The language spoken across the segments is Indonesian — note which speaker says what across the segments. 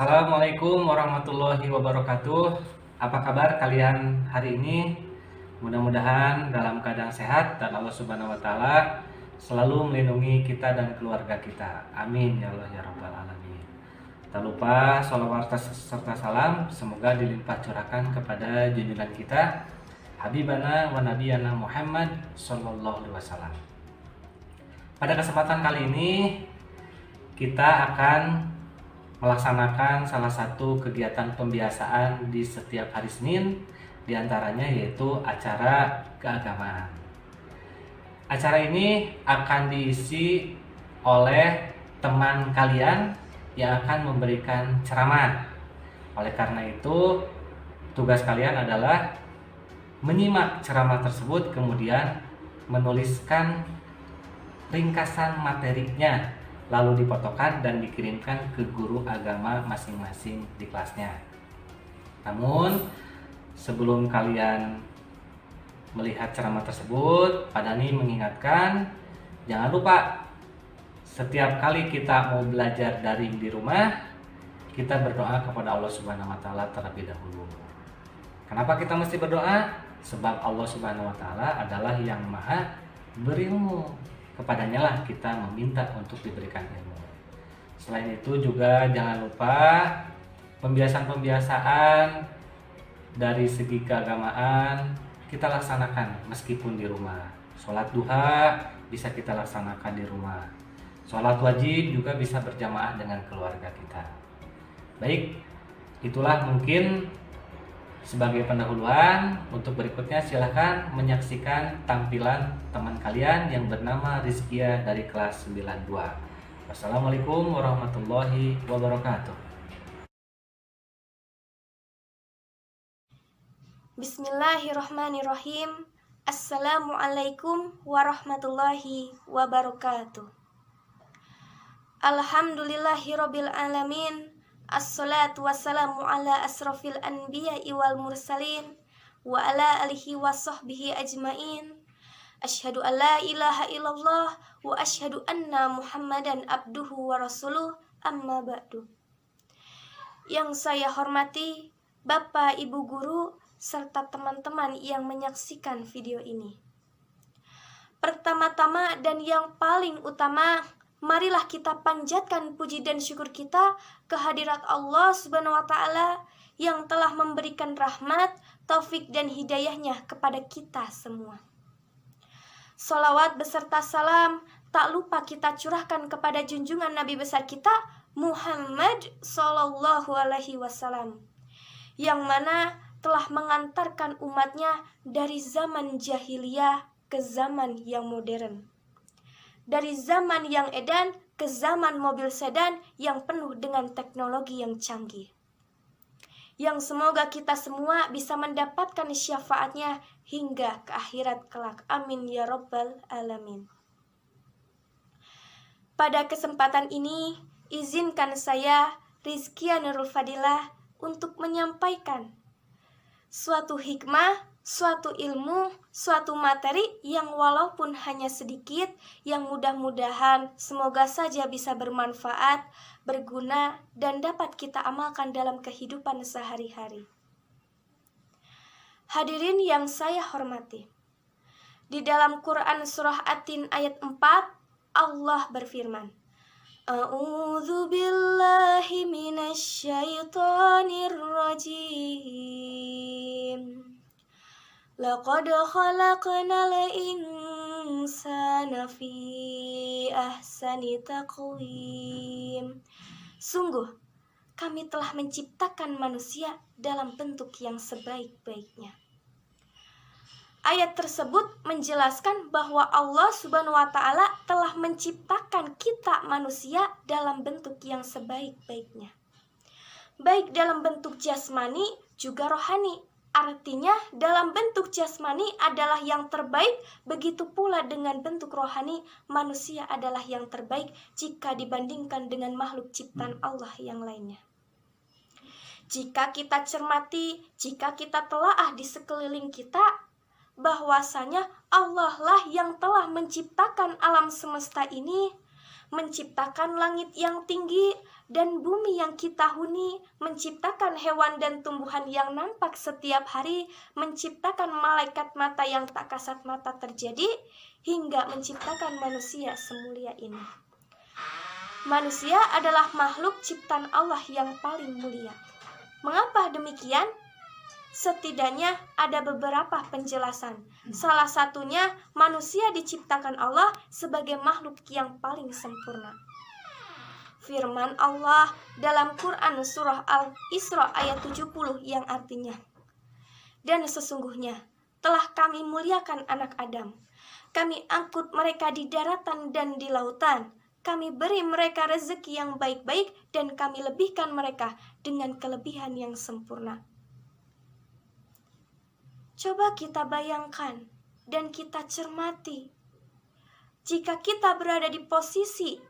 Speaker 1: Assalamualaikum warahmatullahi wabarakatuh. Apa kabar kalian hari ini? Mudah-mudahan dalam keadaan sehat dan Allah Subhanahu wa taala selalu melindungi kita dan keluarga kita. Amin ya Allah ya rabbal alamin. Tak lupa sholawat serta salam semoga dilimpah curahkan kepada junjungan kita Habibana wa Nabiyana Muhammad sallallahu alaihi wasallam. Pada kesempatan kali ini kita akan melaksanakan salah satu kegiatan pembiasaan di setiap hari Senin, diantaranya yaitu acara keagamaan. Acara ini akan diisi oleh teman kalian yang akan memberikan ceramah. Oleh karena itu, tugas kalian adalah menyimak ceramah tersebut, kemudian menuliskan ringkasan materinya, lalu difotokan dan dikirimkan ke guru agama masing-masing di kelasnya. Namun, sebelum kalian melihat ceramah tersebut, Pak Dani mengingatkan, jangan lupa setiap kali kita mau belajar daring di rumah, kita berdoa kepada Allah Subhanahu wa taala terlebih dahulu. Kenapa kita mesti berdoa? Sebab Allah Subhanahu wa taala adalah yang Maha berilmu. Kepadanya lah kita meminta untuk diberikan ilmu. Selain itu juga jangan lupa pembiasaan-pembiasaan dari segi keagamaan kita laksanakan meskipun di rumah. Sholat duha bisa kita laksanakan di rumah. Sholat wajib juga bisa berjamaah dengan keluarga kita. Baik, itulah mungkin sebagai pendahuluan. Untuk berikutnya silahkan menyaksikan tampilan teman kalian yang bernama Rizkia dari kelas 92. Wassalamualaikum warahmatullahi wabarakatuh.
Speaker 2: Bismillahirrahmanirrahim. Assalamualaikum warahmatullahi wabarakatuh. Alhamdulillahirabbil alamin. Assalatu wassalamu ala asrafil anbiya'i wal mursalin wa ala alihi wa sahbihi ajmain. Asyhadu an la ilaha illallah wa asyhadu anna Muhammadan abduhu wa rasuluh, amma ba'du. Yang saya hormati Bapak, Ibu guru serta teman-teman yang menyaksikan video ini. Pertama-tama dan yang paling utama, marilah kita panjatkan puji dan syukur kita kehadirat Allah Subhanahu wa taala yang telah memberikan rahmat, taufik dan hidayahnya kepada kita semua. Sholawat beserta salam tak lupa kita curahkan kepada junjungan Nabi besar kita Muhammad sallallahu alaihi wasallam, yang mana telah mengantarkan umatnya dari zaman jahiliyah ke zaman yang modern, dari zaman yang edan ke zaman mobil sedan yang penuh dengan teknologi yang canggih, yang semoga kita semua bisa mendapatkan syafaatnya hingga ke akhirat kelak. Amin ya rabbal alamin. Pada kesempatan ini, izinkan saya, Rizkia Nurul Fadilah, untuk menyampaikan suatu hikmah, suatu ilmu, suatu materi yang walaupun hanya sedikit, yang mudah-mudahan semoga saja bisa bermanfaat, berguna, dan dapat kita amalkan dalam kehidupan sehari-hari. Hadirin yang saya hormati, di dalam Quran surah At-Tin ayat 4, Allah berfirman, A'udzu billahi minasyaitonir rajim. Laqad khalaqnal insana fi ahsani taqwim. Sungguh, kami telah menciptakan manusia dalam bentuk yang sebaik-baiknya. Ayat tersebut menjelaskan bahwa Allah Subhanahu wa taala telah menciptakan kita manusia dalam bentuk yang sebaik-baiknya. Baik dalam bentuk jasmani juga rohani. Artinya dalam bentuk jasmani adalah yang terbaik, begitu pula dengan bentuk rohani manusia adalah yang terbaik jika dibandingkan dengan makhluk ciptaan Allah yang lainnya. Jika kita cermati, jika kita telaah di sekeliling kita, bahwasanya Allah lah yang telah menciptakan alam semesta ini, menciptakan langit yang tinggi dan bumi yang kita huni, menciptakan hewan dan tumbuhan yang nampak setiap hari, menciptakan malaikat mata yang tak kasat mata terjadi, hingga menciptakan manusia semulia ini. Manusia adalah makhluk ciptaan Allah yang paling mulia. Mengapa demikian? Setidaknya ada beberapa penjelasan. Salah satunya, manusia diciptakan Allah sebagai makhluk yang paling sempurna. Firman Allah dalam Quran surah Al-Isra ayat 70 yang artinya, "Dan sesungguhnya telah kami muliakan anak Adam. Kami angkut mereka di daratan dan di lautan. Kami beri mereka rezeki yang baik-baik dan kami lebihkan mereka dengan kelebihan yang sempurna." Coba kita bayangkan dan kita cermati. Jika kita berada di posisi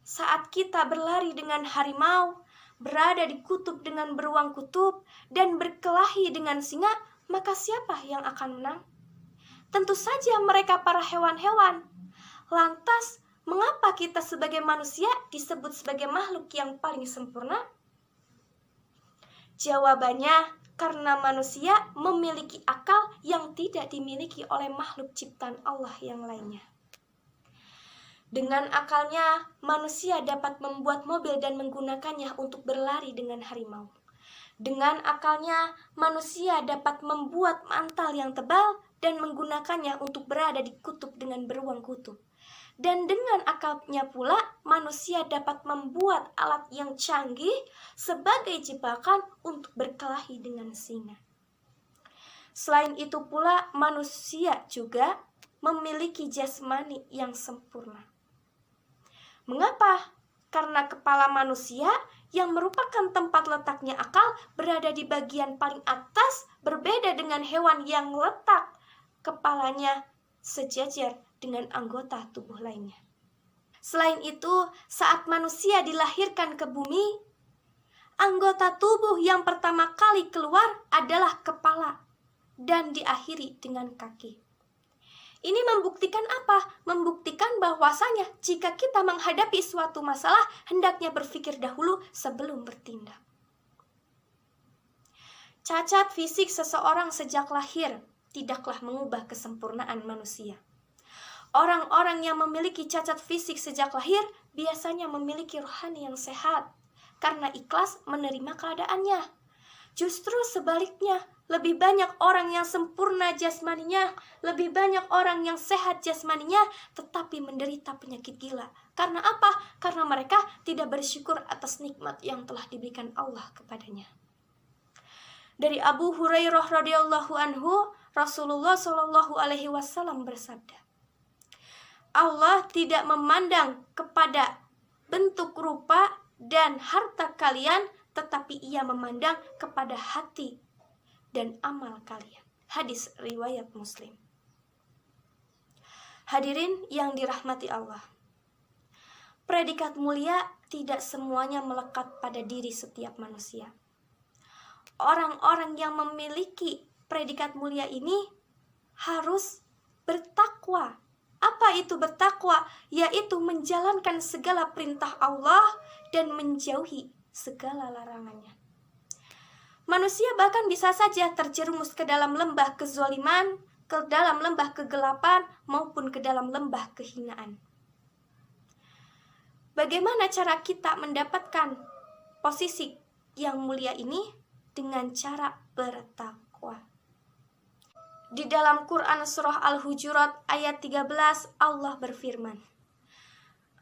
Speaker 2: saat kita berlari dengan harimau, berada di kutub dengan beruang kutub, dan berkelahi dengan singa, maka siapa yang akan menang? Tentu saja mereka para hewan-hewan. Lantas, mengapa kita sebagai manusia disebut sebagai makhluk yang paling sempurna? Jawabannya, karena manusia memiliki akal yang tidak dimiliki oleh makhluk ciptaan Allah yang lainnya. Dengan akalnya, manusia dapat membuat mobil dan menggunakannya untuk berlari dengan harimau. Dengan akalnya, manusia dapat membuat mantel yang tebal dan menggunakannya untuk berada di kutub dengan beruang kutub. Dan dengan akalnya pula, manusia dapat membuat alat yang canggih sebagai jebakan untuk berkelahi dengan singa. Selain itu pula, manusia juga memiliki jasmani yang sempurna. Mengapa? Karena kepala manusia yang merupakan tempat letaknya akal berada di bagian paling atas, berbeda dengan hewan yang letak kepalanya sejajar dengan anggota tubuh lainnya. Selain itu, saat manusia dilahirkan ke bumi, anggota tubuh yang pertama kali keluar adalah kepala dan diakhiri dengan kaki. Ini membuktikan apa? Membuktikan bahwasanya jika kita menghadapi suatu masalah, hendaknya berpikir dahulu sebelum bertindak. Cacat fisik seseorang sejak lahir tidaklah mengubah kesempurnaan manusia. Orang-orang yang memiliki cacat fisik sejak lahir biasanya memiliki rohani yang sehat karena ikhlas menerima keadaannya. Justru sebaliknya, lebih banyak orang yang sempurna jasmaninya, lebih banyak orang yang sehat jasmaninya, tetapi menderita penyakit gila. Karena apa? Karena mereka tidak bersyukur atas nikmat yang telah diberikan Allah kepadanya. Dari Abu Hurairah radhiyallahu anhu, Rasulullah shallallahu alaihi wasallam bersabda, Allah tidak memandang kepada bentuk rupa dan harta kalian, tetapi ia memandang kepada hati dan amal kalian. Hadis riwayat Muslim. Hadirin yang dirahmati Allah, predikat mulia tidak semuanya melekat pada diri setiap manusia. Orang-orang yang memiliki predikat mulia ini harus bertakwa. Apa itu bertakwa? Yaitu menjalankan segala perintah Allah dan menjauhi segala larangannya. Manusia bahkan bisa saja terjerumus ke dalam lembah kezaliman, ke dalam lembah kegelapan, maupun ke dalam lembah kehinaan. Bagaimana cara kita mendapatkan posisi yang mulia ini? Dengan cara bertakwa. Di dalam Quran surah Al-Hujurat ayat 13 Allah berfirman,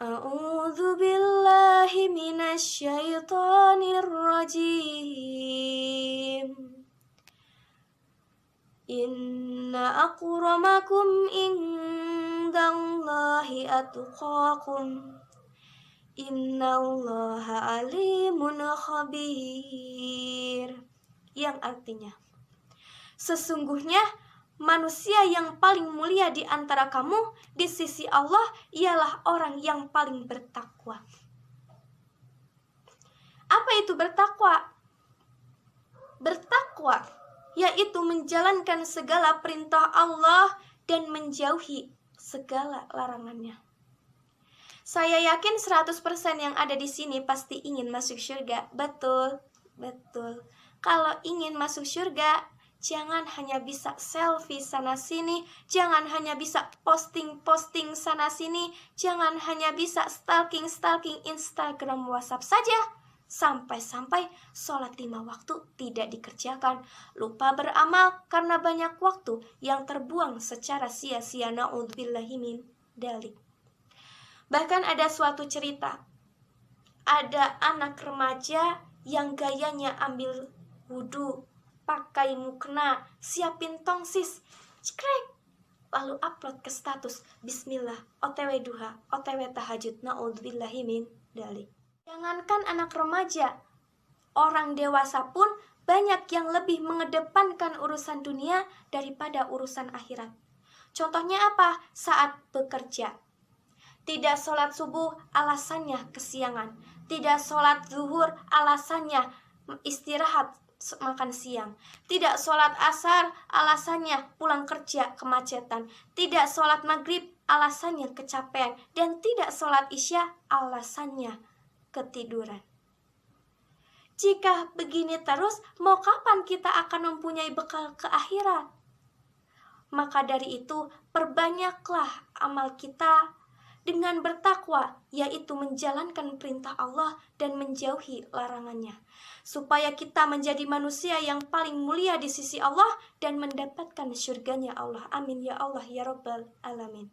Speaker 2: A'udzu billahi minasyaitonir rajim. Inna akramakum indallahi atqakum. Innallaha alimun khabir. Yang artinya, sesungguhnya manusia yang paling mulia di antara kamu di sisi Allah ialah orang yang paling bertakwa. Apa itu bertakwa? Bertakwa yaitu menjalankan segala perintah Allah dan menjauhi segala larangannya. Saya yakin 100% yang ada di sini pasti ingin masuk surga. Betul, betul. Kalau ingin masuk surga, jangan hanya bisa selfie sana sini, jangan hanya bisa posting-posting sana sini, jangan hanya bisa stalking-stalking Instagram, WhatsApp saja. Sampai-sampai sholat 5 waktu tidak dikerjakan, lupa beramal karena banyak waktu yang terbuang secara sia-sia. Na'udzubillahi min dzalik. Bahkan ada suatu cerita, ada anak remaja yang gayanya ambil wudhu, pakai mukena, siapin tongsis, cekrek, lalu upload ke status, bismillah, otw duha, otw tahajud. Na'udzubillahi min dzalik. Jangankan anak remaja, orang dewasa pun banyak yang lebih mengedepankan urusan dunia daripada urusan akhirat. Contohnya apa? Saat bekerja, tidak sholat subuh alasannya kesiangan, tidak sholat zuhur alasannya istirahat makan siang, tidak sholat asar alasannya pulang kerja kemacetan, tidak sholat maghrib alasannya kecapean, dan tidak sholat isya alasannya ketiduran. Jika begini terus, mau kapan kita akan mempunyai bekal ke akhirat? Maka dari itu, perbanyaklah amal kita dengan bertakwa, yaitu menjalankan perintah Allah dan menjauhi larangannya, supaya kita menjadi manusia yang paling mulia di sisi Allah dan mendapatkan surganya Allah. Amin ya Allah ya Rabbal Alamin.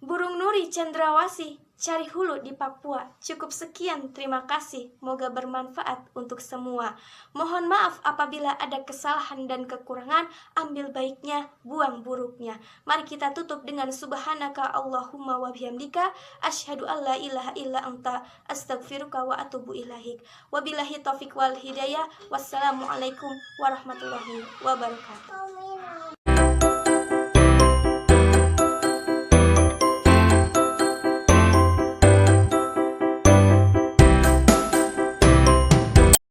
Speaker 2: Burung Nuri Cendrawasih, cari hulu di Papua. Cukup sekian, terima kasih. Moga bermanfaat untuk semua. Mohon maaf apabila ada kesalahan dan kekurangan. Ambil baiknya, buang buruknya. Mari kita tutup dengan subhanaka Allahumma wa bihamdika asyhadu an la ilaha illa anta astaghfiruka wa atubu ilaik. Wabillahi taufik wal hidayah. Wassalamualaikum warahmatullahi wabarakatuh.